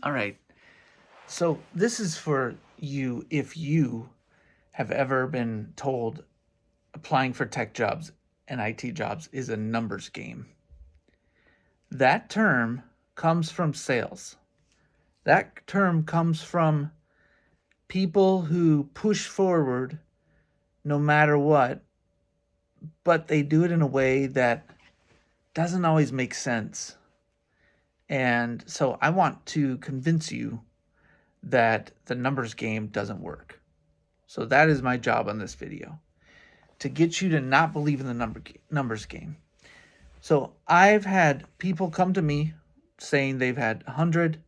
All right. So this is for you if you have ever been told applying for tech jobs and IT jobs is a numbers game. That term comes from sales. That term comes from people who push forward no matter what, but they do it in a way that doesn't always make sense. And so I want to convince you that the numbers game doesn't work. So that is my job on this video, to get you to not believe in the numbers game. So I've had people come to me saying they've had 100,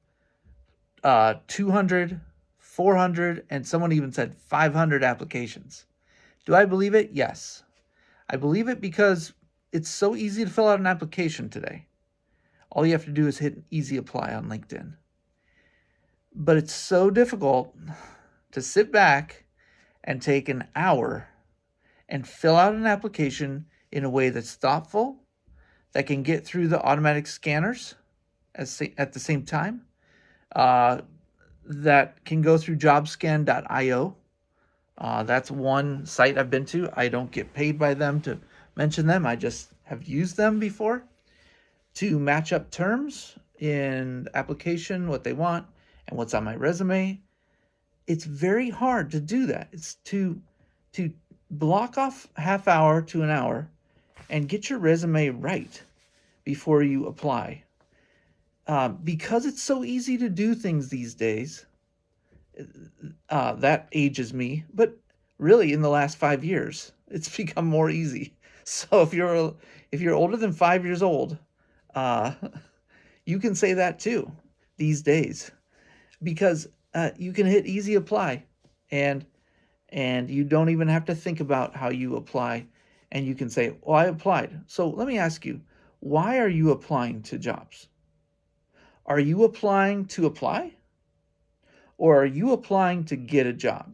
200, 400, and someone even said 500 applications. Do I believe it? Yes. I believe it because it's so easy to fill out an application today. All you have to do is hit easy apply on LinkedIn. But it's so difficult to sit back and take an hour and fill out an application in a way that's thoughtful, that can get through the automatic scanners at the same time, uh, that can go through jobscan.io. That's one site I've been to. I don't get paid by them to mention them. I just have used them before to match up terms in the application, what they want, and what's on my resume. It's very hard to do that. It's to block off half hour to an hour and get your resume right before you apply. Because it's so easy to do things these days, that ages me, but really in the last 5 years, it's become more easy. So if you're older than 5 years old, uh, you can say that too these days because you can hit easy apply, and you don't even have to think about how you apply, and you can say, "Well, I applied." So let me ask you, why are you applying to jobs? Are you applying to apply, or are you applying to get a job?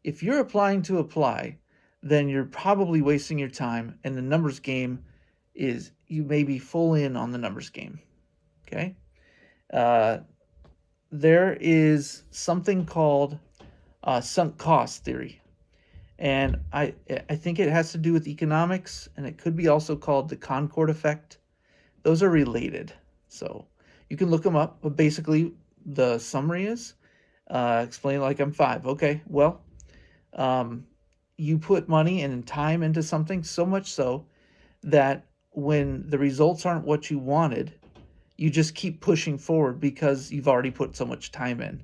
If you're applying to apply, then you're probably wasting your time, and the numbers game is you may be full in on the numbers game. Okay. Uh, there is something called sunk cost theory, and I think it has to do with economics, and it could be also called the Concord effect. Those are related, so you can look them up. But basically, the summary is explain like I'm five. Okay, well, um, you put money and time into something so much so that when the results aren't what you wanted, you just keep pushing forward because you've already put so much time in.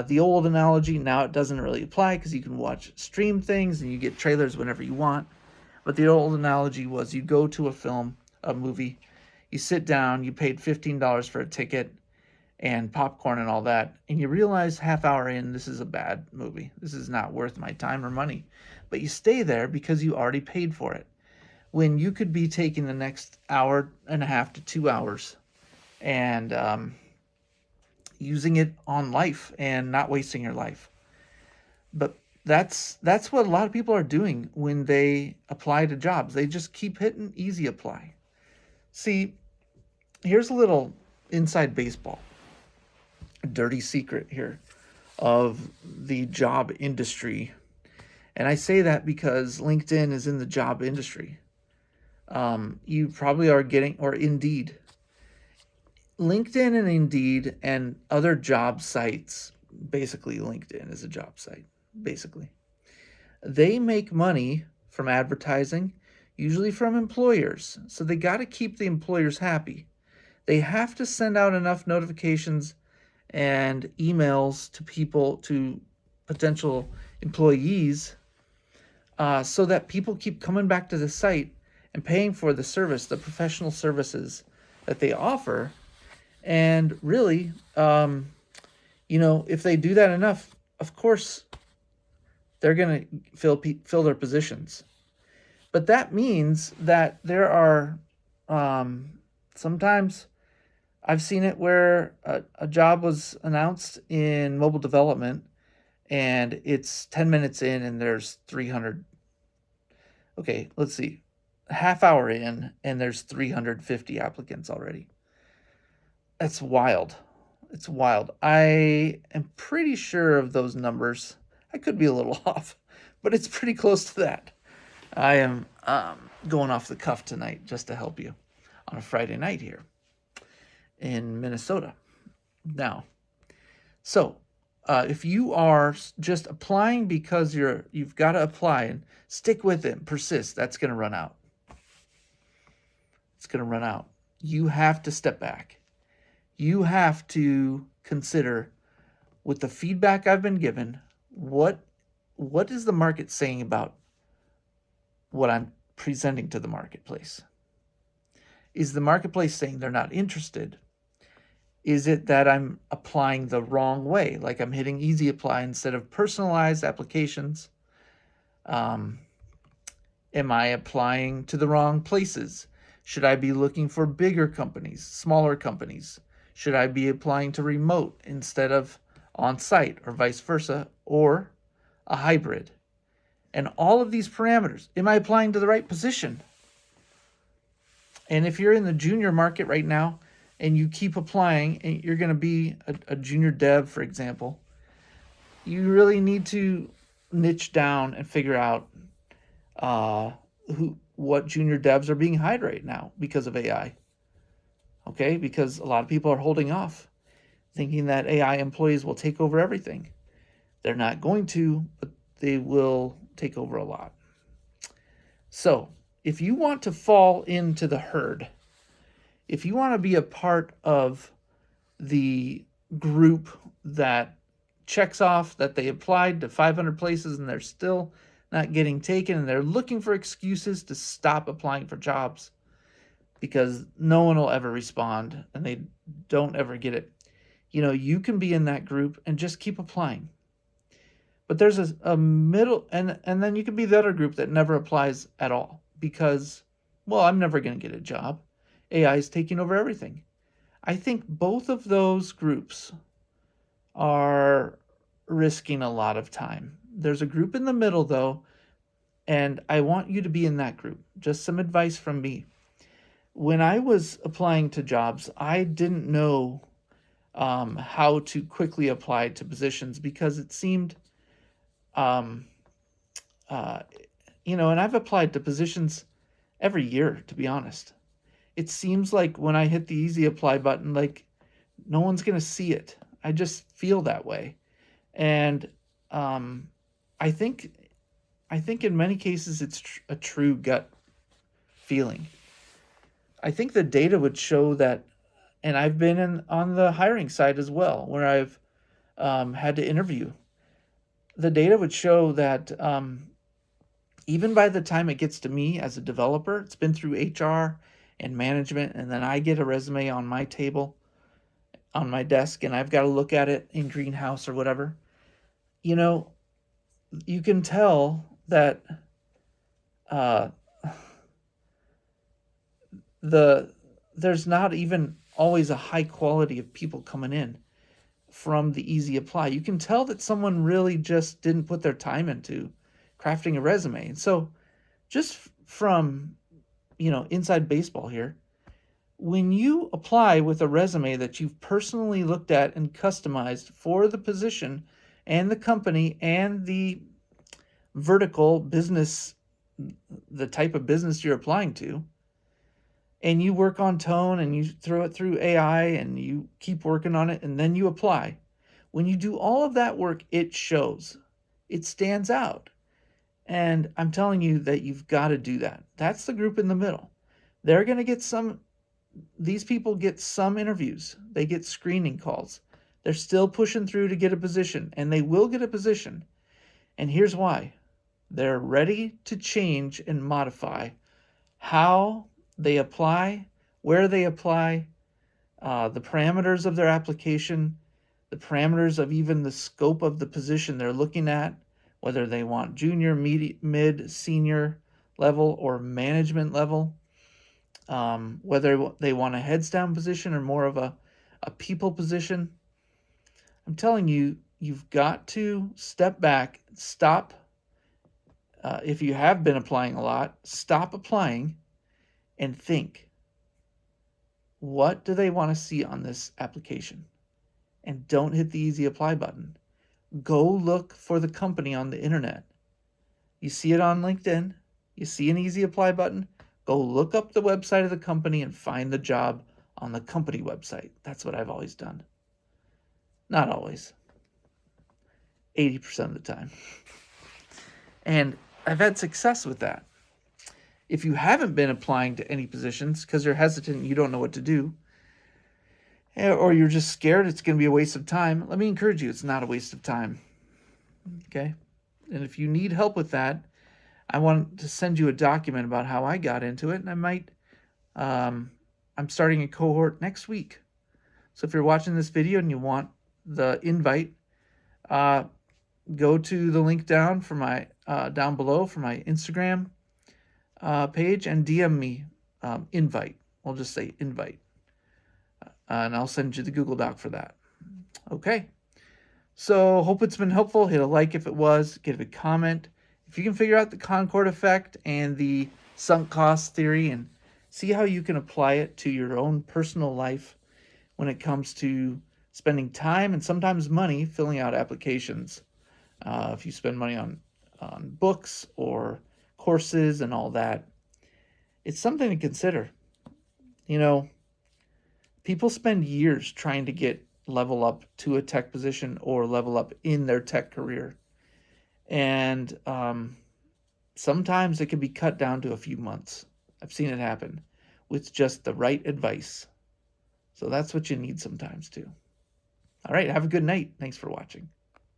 The old analogy, now it doesn't really apply because you can watch stream things and you get trailers whenever you want. But the old analogy was you go to a movie, you sit down, you paid $15 for a ticket and popcorn and all that, and you realize half hour in, this is a bad movie. This is not worth my time or money. But you stay there because you already paid for it. When you could be taking the next hour and a half to 2 hours and using it on life and not wasting your life. But that's what a lot of people are doing when they apply to jobs. They just keep hitting easy apply. See, here's a little inside baseball, a dirty secret here of the job industry. And I say that because LinkedIn is in the job industry. You probably are getting, or Indeed. LinkedIn and Indeed and other job sites, basically, LinkedIn is a job site, basically. They make money from advertising, usually from employers. So they got to keep the employers happy. They have to send out enough notifications and emails to people, to potential employees, so that people keep coming back to the site and paying for the service, the professional services that they offer. And really, if they do that enough, of course, they're going to fill their positions. But that means that there are sometimes I've seen it where a job was announced in mobile development and it's 10 minutes in and there's 300. Okay, let's see. Half hour in and there's 350 applicants already. That's wild. It's wild. I am pretty sure of those numbers. I could be a little off, but it's pretty close to that. I am going off the cuff tonight just to help you on a Friday night here in Minnesota. Now, so if you are just applying because you've got to apply and stick with it, and persist, that's going to run out. It's going to run out. You have to step back. You have to consider, with the feedback I've been given, what is the market saying about what I'm presenting to the marketplace? Is the marketplace saying they're not interested? Is it that I'm applying the wrong way, like I'm hitting easy apply instead of personalized applications? Am I applying to the wrong places? Should I be looking for bigger companies, smaller companies? Should I be applying to remote instead of on-site, or vice versa, or a hybrid? And all of these parameters, am I applying to the right position? And if you're in the junior market right now and you keep applying and you're going to be a junior dev, for example, you really need to niche down and figure out what junior devs are being hired right now because of AI. Okay, because a lot of people are holding off, thinking that AI employees will take over everything. They're not going to, but they will take over a lot. So, if you want to fall into the herd, if you want to be a part of the group that checks off that they applied to 500 places and they're still not getting taken, and they're looking for excuses to stop applying for jobs because no one will ever respond and they don't ever get it, you can be in that group and just keep applying. But there's a middle, and then you can be the other group that never applies at all because, well, I'm never going to get a job. AI is taking over everything. I think both of those groups are risking a lot of time. There's a group in the middle, though, and I want you to be in that group. Just some advice from me. When I was applying to jobs, I didn't know how to quickly apply to positions because it seemed, and I've applied to positions every year, to be honest. It seems like when I hit the easy apply button, like no one's going to see it. I just feel that way. And I think in many cases it's a true gut feeling. I think the data would show that, and I've been on the hiring side as well, where I've had to interview. The data would show that even by the time it gets to me as a developer, it's been through HR and management, and then I get a resume on my table, on my desk, and I've got to look at it in Greenhouse or whatever. You can tell that there's not even always a high quality of people coming in from the easy apply. You can tell that someone really just didn't put their time into crafting a resume. And so just from, inside baseball here, when you apply with a resume that you've personally looked at and customized for the position and the company and the vertical business, the type of business you're applying to, and you work on tone and you throw it through AI and you keep working on it and then you apply. When you do all of that work, it shows. It stands out. And I'm telling you that you've got to do that. That's the group in the middle. They're going to get these people get some interviews. They get screening calls. They're still pushing through to get a position, and they will get a position. And here's why. They're ready to change and modify how they apply, where they apply, the parameters of their application, the parameters of even the scope of the position they're looking at, whether they want junior, mid, senior level, or management level, whether they want a heads down position or more of a people position. I'm telling you, you've got to step back, stop. If you have been applying a lot, stop applying and think, what do they want to see on this application? and don't hit the easy apply button. Go look for the company on the internet. You see it on LinkedIn, you see an easy apply button, go look up the website of the company and find the job on the company website. That's what I've always done. Not always. 80% of the time. And I've had success with that. If you haven't been applying to any positions because you're hesitant and you don't know what to do, or you're just scared it's going to be a waste of time, let me encourage you, it's not a waste of time. Okay? And if you need help with that, I want to send you a document about how I got into it, and I might, I'm starting a cohort next week. So if you're watching this video and you want the invite, go to the link down for my down below for my Instagram page and DM me invite. I'll just say invite, and I'll send you the Google Doc for that. Okay. So hope it's been helpful. Hit a like if it was. Give a comment. If you can figure out the Concord effect and the sunk cost theory and see how you can apply it to your own personal life when it comes to spending time and sometimes money filling out applications. If you spend money on books or courses and all that, it's something to consider. You know, people spend years trying to level up to a tech position or level up in their tech career. And sometimes it can be cut down to a few months. I've seen it happen with just the right advice. So that's what you need sometimes too. All right, have a good night. Thanks for watching.